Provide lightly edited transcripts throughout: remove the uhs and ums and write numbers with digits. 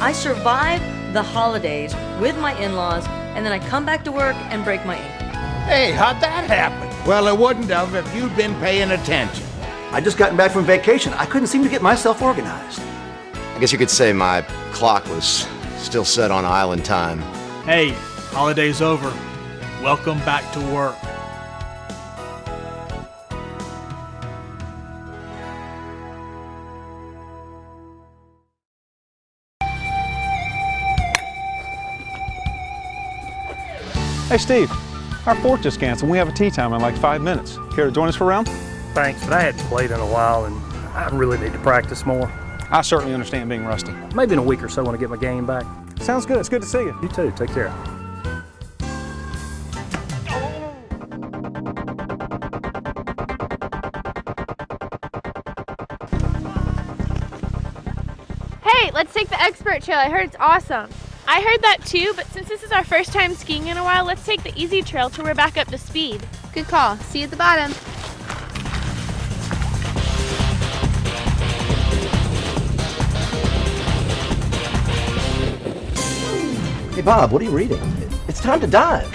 I survive the holidays with my in-laws, and then I come back to work and break my ankle. Hey, how'd that happen? Well, it wouldn't have if you'd been paying attention. I just gotten back from vacation. I couldn't seem to get myself organized. I guess you could say my clock was still set on island time. Hey, holiday's over. Welcome back to work. Hey Steve, our fourth just canceled. We have a tea time in like 5 minutes. Care to join us for a round? Thanks, but I hadn't played in a while and I really need to practice more. I certainly understand being rusty. Maybe in a week or so when I get my game back. Sounds good. It's good to see you. You too. Take care. Hey, let's take the expert trail. I heard it's awesome. I heard that too, but since this is our first time skiing in a while, let's take the easy trail till we're back up to speed. Good call. See you at the bottom. Hey, Bob, what are you reading? It's time to dive.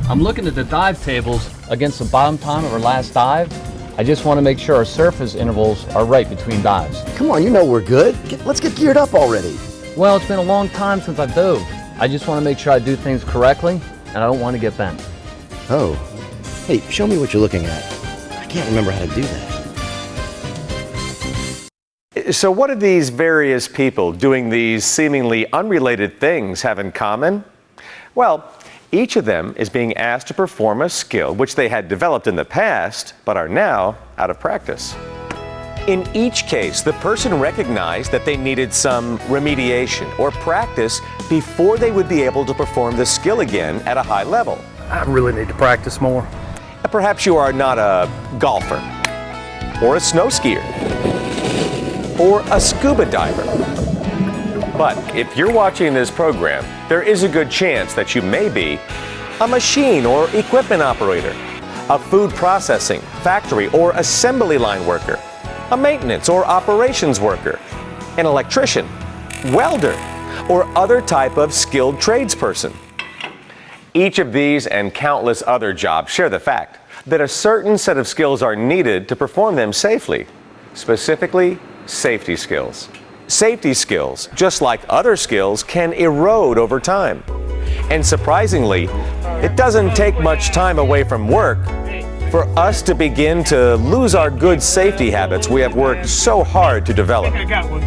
I'm looking at the dive tables against the bottom time of our last dive. I just want to make sure our surface intervals are right between dives. Come on, you know we're good. Let's get geared up already. Well, it's been a long time since I've dove. I just want to make sure I do things correctly, and I don't want to get bent. Oh. Hey, show me what you're looking at. I can't remember how to do that. So what do these various people doing these seemingly unrelated things have in common? Well, each of them is being asked to perform a skill which they had developed in the past, but are now out of practice. In each case, the person recognized that they needed some remediation or practice before they would be able to perform the skill again at a high level. I really need to practice more. Perhaps you are not a golfer, or a snow skier, or a scuba diver. But if you're watching this program, there is a good chance that you may be a machine or equipment operator, a food processing, factory, or assembly line worker, a maintenance or operations worker, an electrician, welder, or other type of skilled tradesperson. Each of these and countless other jobs share the fact that a certain set of skills are needed to perform them safely, specifically safety skills. Safety skills, just like other skills, can erode over time. And surprisingly, it doesn't take much time away from work for us to begin to lose our good safety habits we have worked so hard to develop. I got one.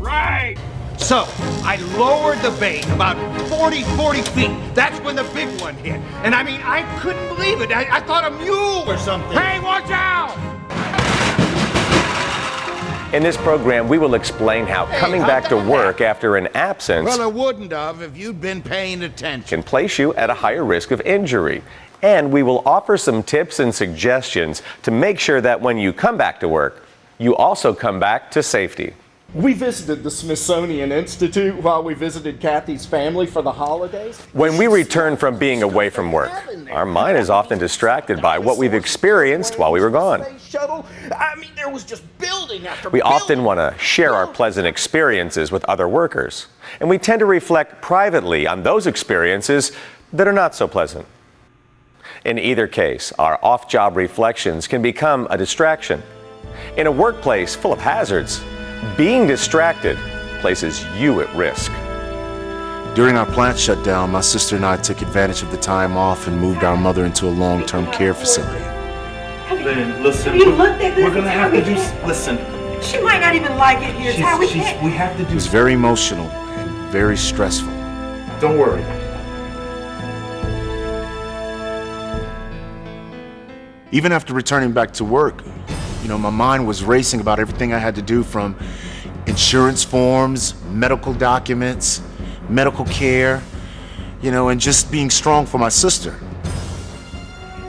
Right. So, I lowered the bait about 40 feet. That's when the big one hit. And I mean, I couldn't believe it. I thought a mule or something. Hey, watch out! In this program, we will explain how coming back to work after an absence Well, it wouldn't have if you'd been paying attention. can place you at a higher risk of injury. And we will offer some tips and suggestions to make sure that when you come back to work, you also come back to safety. We visited the Smithsonian Institute while we visited Kathy's family for the holidays. When we return from being away from work, our mind is often distracted by what we've experienced while we were gone. Shuttle. I mean, there was just building after We building. often want to share our pleasant experiences with other workers, and we tend to reflect privately on those experiences that are not so pleasant. In either case, our off-job reflections can become a distraction. In a workplace full of hazards, being distracted places you at risk. During our plant shutdown, my sister and I took advantage of the time off and moved our mother into a long-term care facility. Lynn, listen. You looked at this? We're gonna have to do. Listen. She might not even like it here. Ty, We have to do. It was very emotional and very stressful. Don't worry. Even after returning back to work, my mind was racing about everything I had to do, from insurance forms, medical documents, medical care, and just being strong for my sister.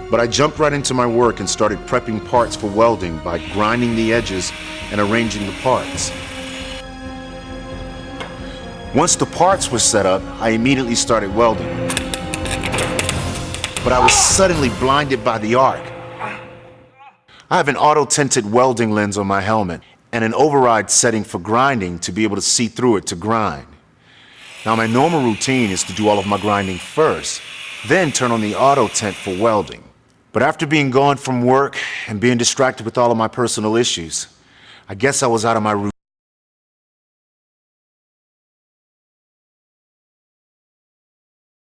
But I jumped right into my work and started prepping parts for welding by grinding the edges and arranging the parts. Once the parts were set up, I immediately started welding. But I was suddenly blinded by the arc. I have an auto-tinted welding lens on my helmet, and an override setting for grinding to be able to see through it to grind. Now, my normal routine is to do all of my grinding first, then turn on the auto tent for welding. But after being gone from work and being distracted with all of my personal issues, I guess I was out of my routine.